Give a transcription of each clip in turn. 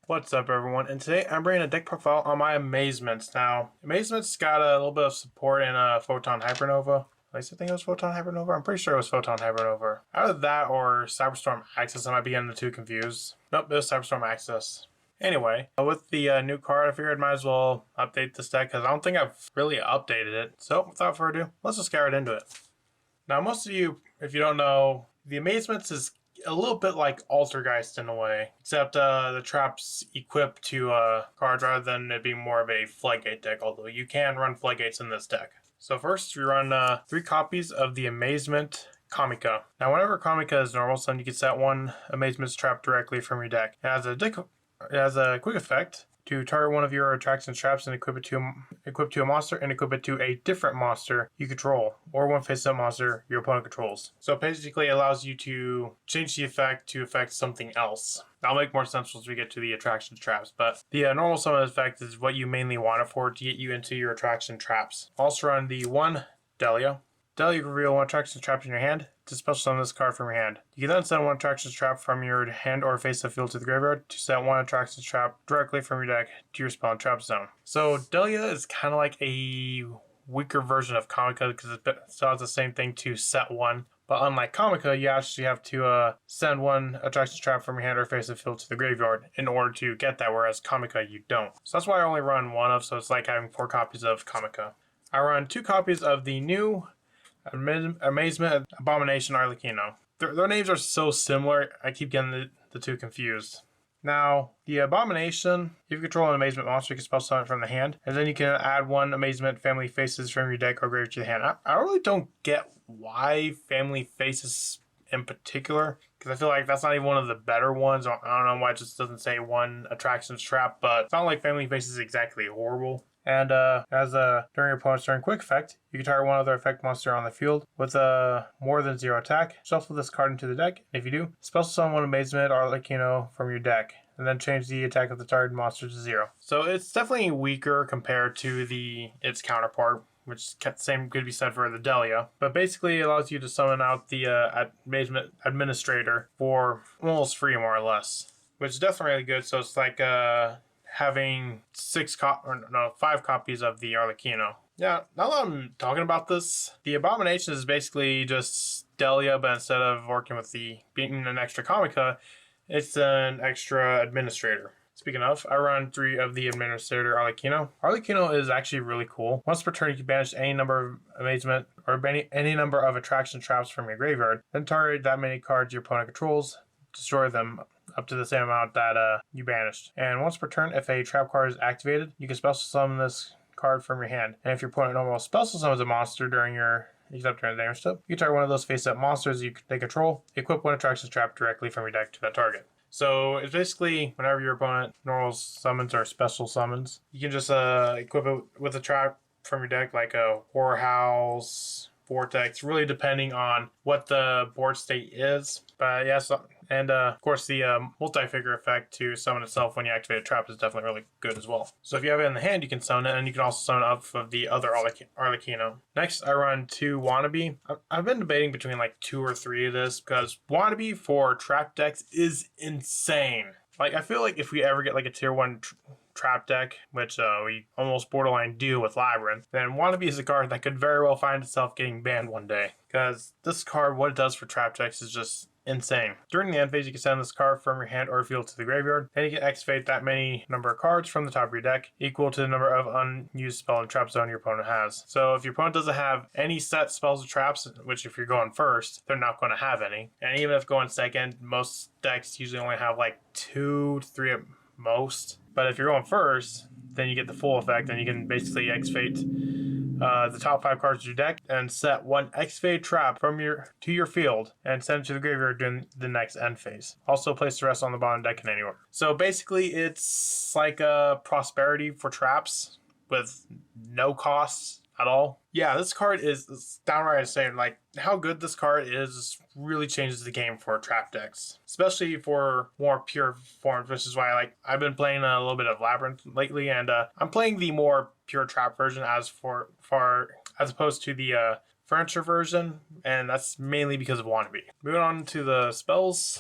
What's up, everyone? And today I'm bringing a deck profile on my Amazements. Now, Amazement's got a little bit of support in Photon Hypernova. At least I think it was Photon Hypernova. I'm pretty sure it was Photon Hypernova. Either that or Cyberstorm Access. I might be getting the two confused. Nope, it was Cyberstorm Access. Anyway, with the new card, I figured I might as well update this deck because I don't think I've really updated it. So, without further ado, let's just get right into it. Now, most of you, if you don't know, the Amazements is a little bit like Altergeist in a way, except the traps equip to cards rather than it being more of a Floodgate deck, although you can run Floodgates in this deck. So first, we run 3 copies of the Amazement Comica. Now, whenever Comica is normal, so you can set one Amazement's trap directly from your deck. It has a quick effect to target one of your attraction traps and equip it to a monster and equip it to a different monster you control, or one face-up monster your opponent controls. So basically it allows you to change the effect to affect something else. That'll make more sense once we get to the attraction traps, but the normal summon effect is what you mainly want it for to get you into your attraction traps. Also run the 1 Delia. Delia, you can reveal one attraction trap in your hand to special summon this card from your hand. You can then send one attraction trap from your hand or face of field to the graveyard to set one attraction trap directly from your deck to your spawn trap zone. So Delia is kind of like a weaker version of Comica because it still has the same thing to set one. But unlike Comica, you actually have to send one attraction trap from your hand or face of field to the graveyard in order to get that, whereas Comica you don't. So that's why I only run one of, so it's like having 4 copies of Comica. I run 2 copies of the new Amazement Abomination Arlekino. Their names are so similar, I keep getting the two confused. Now, the Abomination, if you control an Amazement monster, you can spell summon it from the hand, and then you can add one Amazement Family Faces from your deck or graveyard to the hand. I really don't get why Family Faces in particular, because I feel like that's not even one of the better ones. I don't know why it just doesn't say one Attractions Trap, but it's not like Family Faces is exactly horrible. And during your opponent's turn quick effect, you can target one other effect monster on the field with more than 0 attack. Shuffle this card into the deck. And if you do, special summon one Amazement Arlekino from your deck, and then change the attack of the target monster to 0. So it's definitely weaker compared to its counterpart, which same could be said for the Delia. But basically, it allows you to summon out the Amazement Administrator for almost free, more or less, which is definitely really good. So it's like having 5 copies of the Arlekino. Yeah, now that I'm talking about this, the Abomination is basically just Delia, but instead of working with being an extra Comica, it's an extra Administrator. Speaking of, I run 3 of the Administrator Arlekino. Arlekino is actually really cool. Once per turn, you can banish any number of Amazement or any number of attraction traps from your graveyard, then target that many cards your opponent controls, destroy them up to the same amount that you banished. And once per turn, if a trap card is activated, you can special summon this card from your hand. And if your opponent normally special summons a monster during the damage step, you can target one of those face-up monsters they control, equip one attraction trap directly from your deck to that target. So it's basically whenever your opponent normal summons or special summons, you can just equip it with a trap from your deck, like a Whorehouse, Vortex, really depending on what the board state is. But yeah, and of course the multi-figure effect to summon itself when you activate a trap is definitely really good as well. So if you have it in the hand, you can summon it, and you can also summon it off of the other Arlekino. Next, I run 2 Wannabee. I've been debating between like 2 or 3 of this, because Wannabee for trap decks is insane. Like, I feel like if we ever get like a tier 1 trap deck, which we almost borderline do with Labyrinth, then Wannabee is a card that could very well find itself getting banned one day. Because this card, what it does for trap decks is just insane. During the end phase, you can send this card from your hand or field to the graveyard. Then you can activate that many number of cards from the top of your deck, equal to the number of unused spell and trap zone your opponent has. So if your opponent doesn't have any set spells or traps, which if you're going first, they're not going to have any. And even if going second, most decks usually only have like 2 to 3 at most. But if you're going first, then you get the full effect, and you can basically activate the top 5 cards of your deck and set one activated trap from to your field and send it to the graveyard during the next end phase. Also place the rest on the bottom deck in any order. So basically it's like a prosperity for traps with no costs at all. Yeah, this card is downright insane. Like, how good this card is really changes the game for trap decks, especially for more pure forms, which is why I've been playing a little bit of Labyrinth lately, and I'm playing the more pure trap version as opposed to the furniture version, and that's mainly because of Wannabee. Moving on to the spells,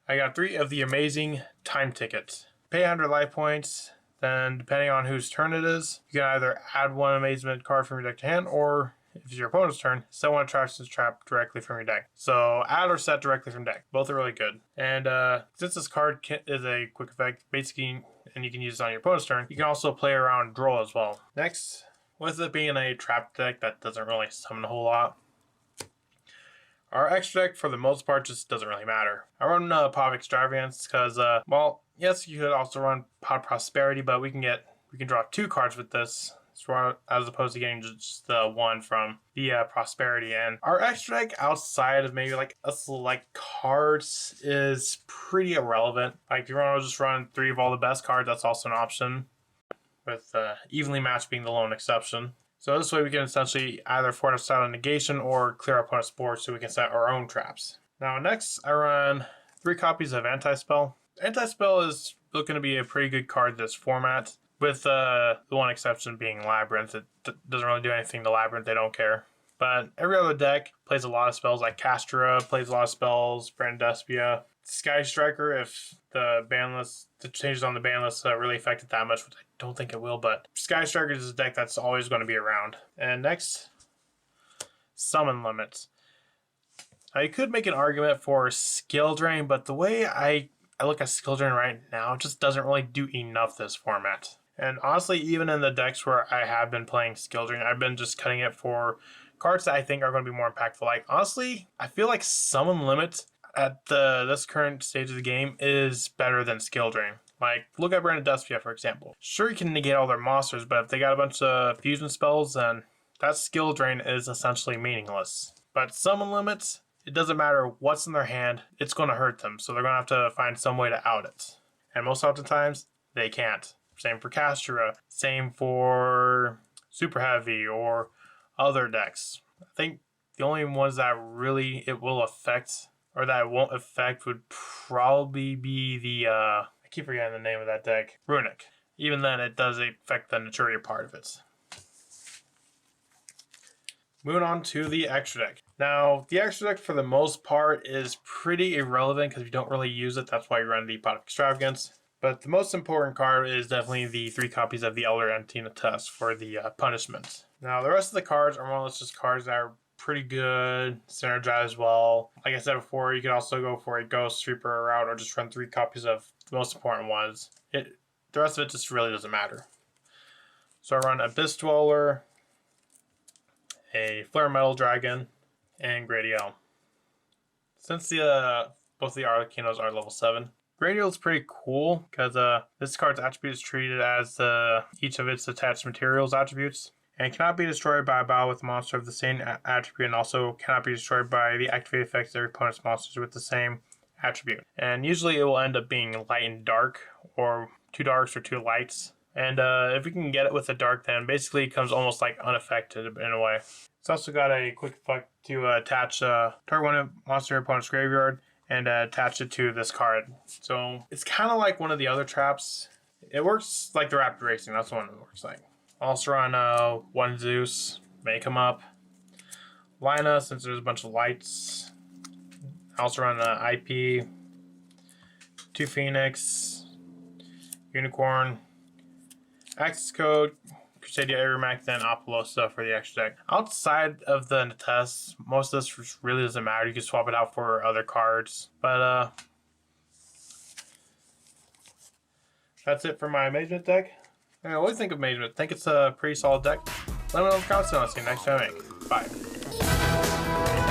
I got 3 of the amazing Time Ticket. pay 100 life points. Then, depending on whose turn it is, you can either add one Amazement card from your deck to hand, or if it's your opponent's turn, set one attractions trap directly from your deck. So add or set directly from deck. Both are really good. And since this card is a quick effect, basically, and you can use it on your opponent's turn, you can also play around draw as well. Next, with it being a trap deck that doesn't really summon a whole lot, our extra deck, for the most part, just doesn't really matter. I run Pot of Extravagance because, well, yes, you could also run Pot of Prosperity, but we can draw 2 cards with this, as opposed to getting just the 1 from the Prosperity. And our extra deck, outside of maybe like a select cards, is pretty irrelevant. Like, if you want to just run 3 of all the best cards, that's also an option, with evenly matched being the lone exception. So this way we can essentially either force out a negation or clear our opponent's board so we can set our own traps. Now next, I run 3 copies of Anti-Spell. Anti-Spell is looking to be a pretty good card this format, with the one exception being Labyrinth. It doesn't really do anything to Labyrinth, they don't care. But every other deck plays a lot of spells, like Castra plays a lot of spells, Brandespia. Sky Striker, if the changes on the ban list really affect it that much, which I don't think it will, but Sky Striker is a deck that's always going to be around. And next, Summon Limits. Now, you could make an argument for Skill Drain, but the way I look at Skill Drain right now, it just doesn't really do enough this format. And honestly, even in the decks where I have been playing Skill Drain, I've been just cutting it for cards that I think are going to be more impactful. Like, honestly, I feel like Summon Limits at this current stage of the game is better than Skill Drain. Like, look at Brandespia, for example. Sure, you can negate all their monsters, but if they got a bunch of fusion spells, then that Skill Drain is essentially meaningless. But Summon Limits, it doesn't matter what's in their hand, it's going to hurt them, so they're going to have to find some way to out it. And most oftentimes, they can't. Same for Castra, same for Super Heavy or other decks. I think the only ones that really it will affect, or that it won't affect, would probably be the, I keep forgetting the name of that deck, Runic. Even then, it does affect the Naturia part of it. Moving on to the extra deck. Now, the extra deck for the most part is pretty irrelevant because you don't really use it. That's why you run the Pot of Extravagance. But the most important card is definitely the 3 copies of the Elder Antina Test for the punishment. Now, the rest of the cards are more or less just cards that are pretty good, synergize well. Like I said before, you can also go for a Ghost Reaper route or just run 3 copies of the most important ones. The rest of it just really doesn't matter. So I run Abyss Dweller, a Flare Metal Dragon, and Gradiel. Since both the Arlekinos are level 7, Gradiel is pretty cool because this card's attribute is treated as each of its attached materials attributes, and cannot be destroyed by a battle with a monster of the same attribute, and also cannot be destroyed by the activated effects of their opponent's monsters with the same attribute. And usually it will end up being light and dark, or 2 darks or 2 lights. And if we can get it with a dark, then basically it comes almost like unaffected in a way. It's also got a quick effect to attach target one monster opponent's graveyard and attach it to this card. So it's kind of like one of the other traps. It works like the Rapid Racing. That's the one it works like. Also run 1 Zeus, make him up. Lina, since there's a bunch of lights. Also run IP, 2 Phoenix, Unicorn, Access Code, Crusadia Aeromac, then Apollosa for the extra deck. Outside of the tests, most of this really doesn't matter. You can swap it out for other cards. But that's it for my Amazement deck. I always think of Amazement. I think it's a pretty solid deck. Let me know in the comments and I'll see you next time I make. Bye.